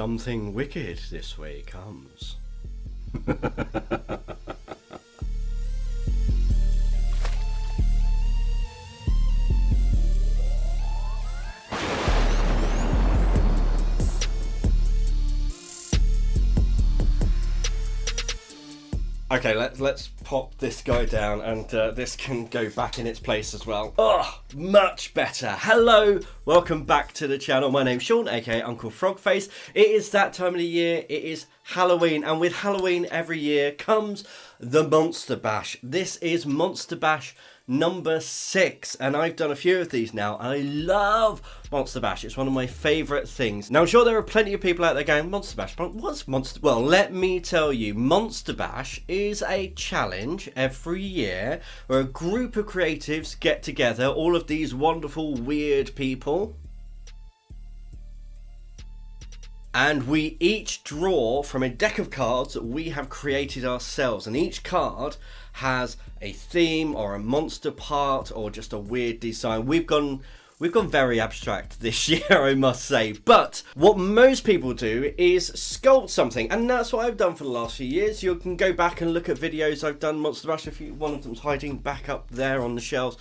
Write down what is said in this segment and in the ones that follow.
Something wicked this way comes. Okay, let's pop this guy down, and this can go back in its place as well. Oh, much better. Hello, welcome back to the channel. My name's Sean, aka Uncle Frogface. It is that time of the year. It is Halloween, and with Halloween every year comes the Monster Bash. This is Monster Bash number 6, and I've done a few of these now. I love Monster Bash. It's one of my favourite things. Now, I'm sure there are plenty of people out there going, Monster Bash, but what's Monster? Well, let me tell you, Monster Bash is a challenge every year where a group of creatives get together, all of these wonderful, weird people, and we each draw from a deck of cards that we have created ourselves, and each card has a theme or a monster part or just a weird design. We've gone very abstract this year, I must say. But what most people do is sculpt something, and that's what I've done for the last few years. You can go back and look at videos I've done Monster Bash. One of them's hiding back up there on the shelves.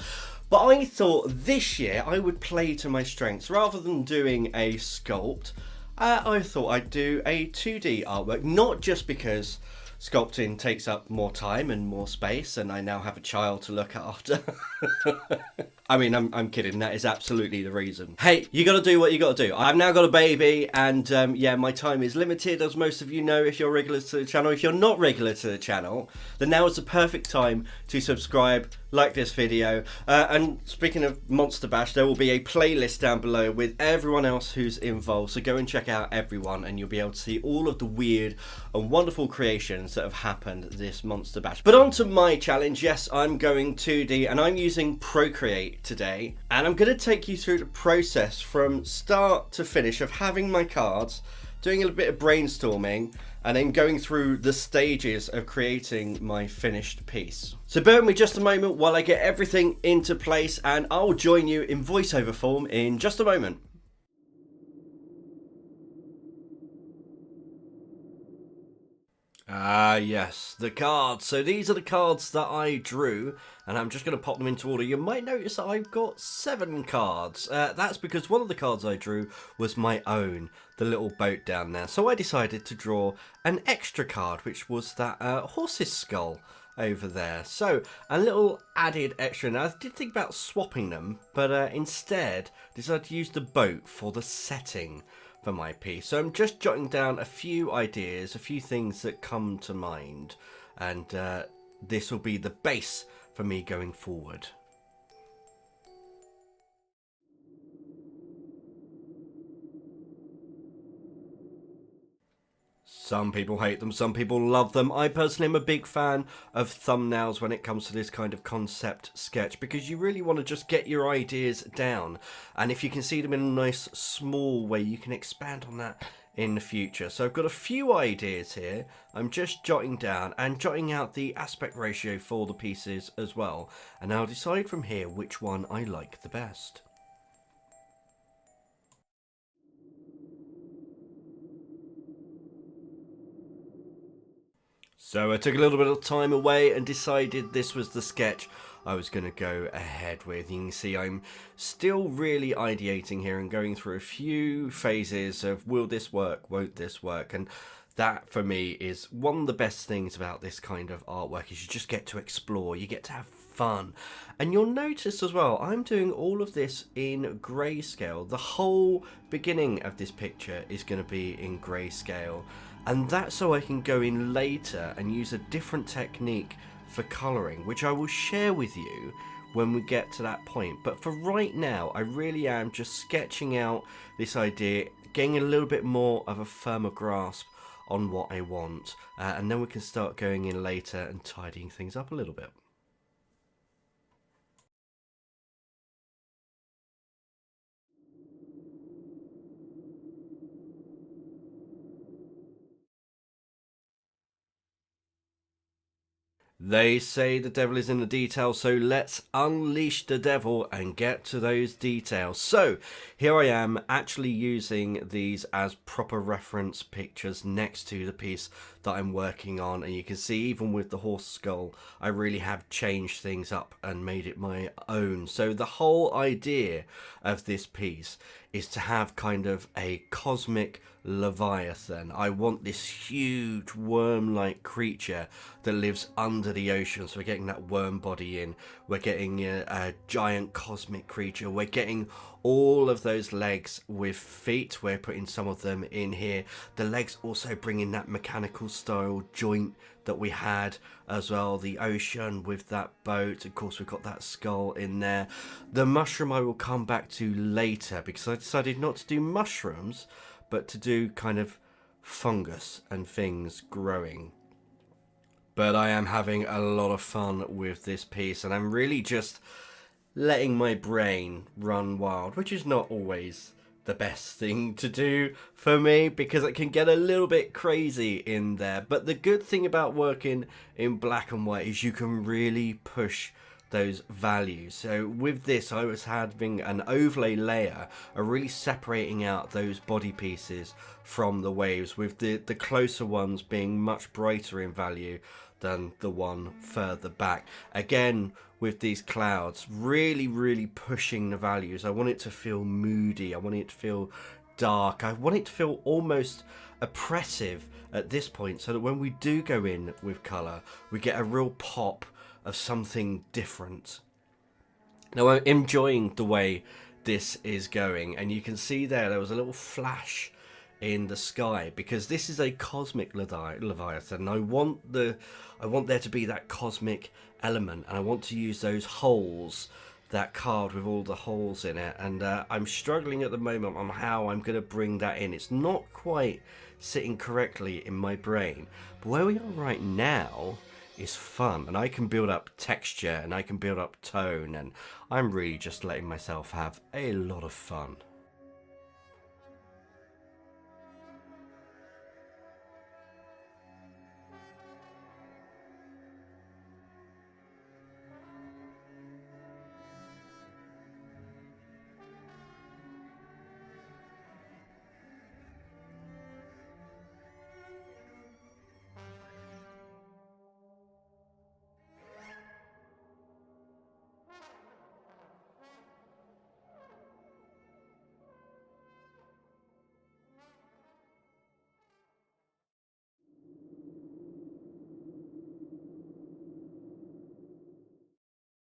But I thought this year I would play to my strengths. Rather than doing a sculpt, I thought I'd do a 2D artwork, not just because sculpting takes up more time and more space, and I now have a child to look after. I mean, I'm kidding. That is absolutely the reason. Hey, you got to do what you got to do. I've now got a baby, and yeah, my time is limited, as most of you know if you're regular to the channel. If you're not regular to the channel, then now is the perfect time to subscribe, like this video, and speaking of Monster Bash, there will be a playlist down below with everyone else who's involved, so go and check out everyone, and you'll be able to see all of the weird and wonderful creations that have happened this Monster Bash. But on to my challenge. Yes, I'm going 2D, and I'm using Procreate today, and I'm going to take you through the process from start to finish of having my cards, doing a little bit of brainstorming, and then going through the stages of creating my finished piece. So bear with me just a moment while I get everything into place, and I'll join you in voiceover form in just a moment. Ah, yes, the cards. So these are the cards that I drew, and I'm just going to pop them into order. You might notice that I've got 7 cards. That's because one of the cards I drew was my own, the little boat down there. So I decided to draw an extra card, which was that horse's skull over there. So a little added extra. Now, I did think about swapping them, but instead decided to use the boat for the setting for my piece. So I'm just jotting down a few ideas, a few things that come to mind, and this will be the base for me going forward. Some people hate them, some people love them. I personally am a big fan of thumbnails when it comes to this kind of concept sketch, because you really want to just get your ideas down, and if you can see them in a nice small way, you can expand on that in the future. So I've got a few ideas here. I'm just jotting down and jotting out the aspect ratio for the pieces as well, and I'll decide from here which one I like the best. So I took a little bit of time away and decided this was the sketch I was going to go ahead with. You can see I'm still really ideating here and going through a few phases of will this work, won't this work, and that for me is one of the best things about this kind of artwork, is you just get to explore, you get to have fun. And you'll notice as well, I'm doing all of this in grayscale. The whole beginning of this picture is going to be in grayscale, and that's so I can go in later and use a different technique for colouring, which I will share with you when we get to that point. But for right now, I really am just sketching out this idea, getting a little bit more of a firmer grasp on what I want, and then we can start going in later and tidying things up a little bit. They say the devil is in the details, so let's unleash the devil and get to those details. So here I am actually using these as proper reference pictures next to the piece that I'm working on, and you can see even with the horse skull I really have changed things up and made it my own. So the whole idea of this piece is to have kind of a cosmic Leviathan. I want this huge worm-like creature that lives under the ocean. So we're getting that worm body in. We're getting a giant cosmic creature. We're getting all of those legs with feet. We're putting some of them in here. The legs also bring in that mechanical style joint that we had as well. The ocean with that boat. Of course, we've got that skull in there. The mushroom I will come back to later because I decided not to do mushrooms, but to do kind of fungus and things growing. But I am having a lot of fun with this piece, and I'm really just letting my brain run wild, which is not always the best thing to do for me because it can get a little bit crazy in there. But the good thing about working in black and white is you can really push those values. So with this I was having an overlay layer, really separating out those body pieces from the waves, with the closer ones being much brighter in value than the one further back. Again, with these clouds, really pushing the values. I want it to feel moody, I want it to feel dark, I want it to feel almost oppressive at this point, so that when we do go in with colour we get a real pop of something different. Now I'm enjoying the way this is going, and you can see there was a little flash in the sky because this is a cosmic Leviathan. I want there to be that cosmic element, and I want to use those holes, that card with all the holes in it, and I'm struggling at the moment on how I'm going to bring that in. It's not quite sitting correctly in my brain, but where we are right now is fun, and I can build up texture and I can build up tone, and I'm really just letting myself have a lot of fun.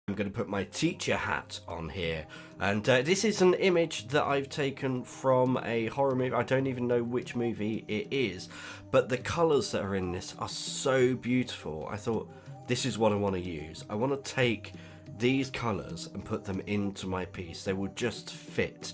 I'm going to put my teacher hat on here, and this is an image that I've taken from a horror movie. I don't even know which movie it is, but the colours that are in this are so beautiful. I thought, this is what I want to use. I want to take these colours and put them into my piece. They will just fit.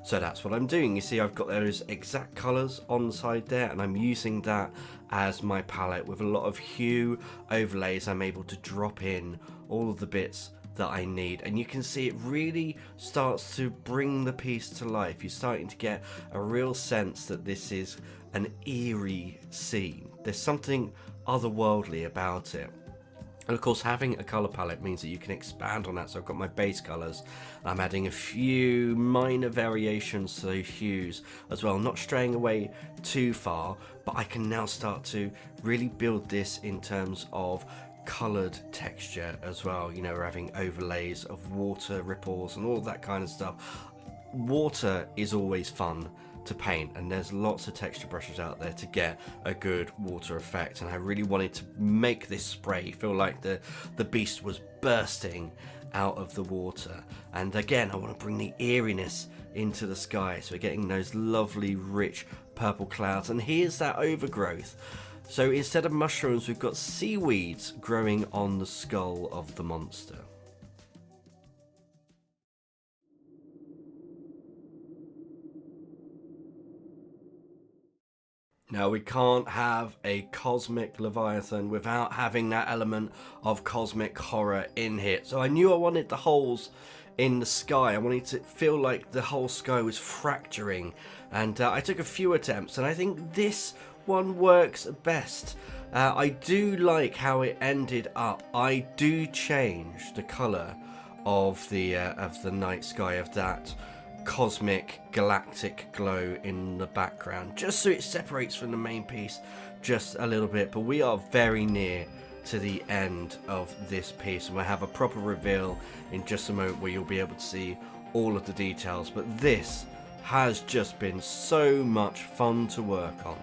So that's what I'm doing. You see, I've got those exact colours on the side there, and I'm using that as my palette with a lot of hue overlays. I'm able to drop in all of the bits that I need, and you can see it really starts to bring the piece to life. You're starting to get a real sense that this is an eerie scene. There's something otherworldly about it. And of course, having a colour palette means that you can expand on that. So I've got my base colours. I'm adding a few minor variations to those hues as well, not straying away too far, but I can now start to really build this in terms of coloured texture as well. You know, we're having overlays of water ripples and all that kind of stuff. Water is always fun to paint, and there's lots of texture brushes out there to get a good water effect, and I really wanted to make this spray feel like the beast was bursting out of the water. And again, I want to bring the eeriness into the sky, so we're getting those lovely rich purple clouds, and here's that overgrowth. So instead of mushrooms, we've got seaweeds growing on the skull of the monster. Now, we can't have a Cosmic Leviathan without having that element of cosmic horror in here. So I knew I wanted the holes in the sky. I wanted to feel like the whole sky was fracturing. And I took a few attempts, and I think this one works best. I do like how it ended up. I do change the colour of the night sky, of that cosmic galactic glow in the background, just so it separates from the main piece just a little bit. But we are very near to the end of this piece, and we'll have a proper reveal in just a moment where you'll be able to see all of the details. But this has just been so much fun to work on.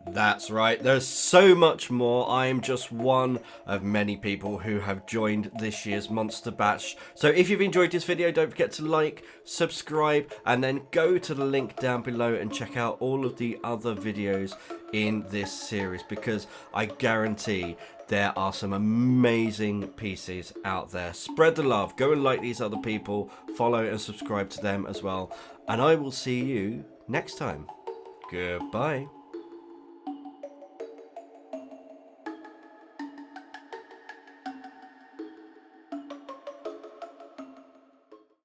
That's right, there's so much more. I am just one of many people who have joined this year's Monster Bash. So if you've enjoyed this video, don't forget to like, subscribe, and then go to the link down below and check out all of the other videos in this series, because I guarantee there are some amazing pieces out there. Spread the love, go and like these other people, follow and subscribe to them as well, and I will see you next time. Goodbye.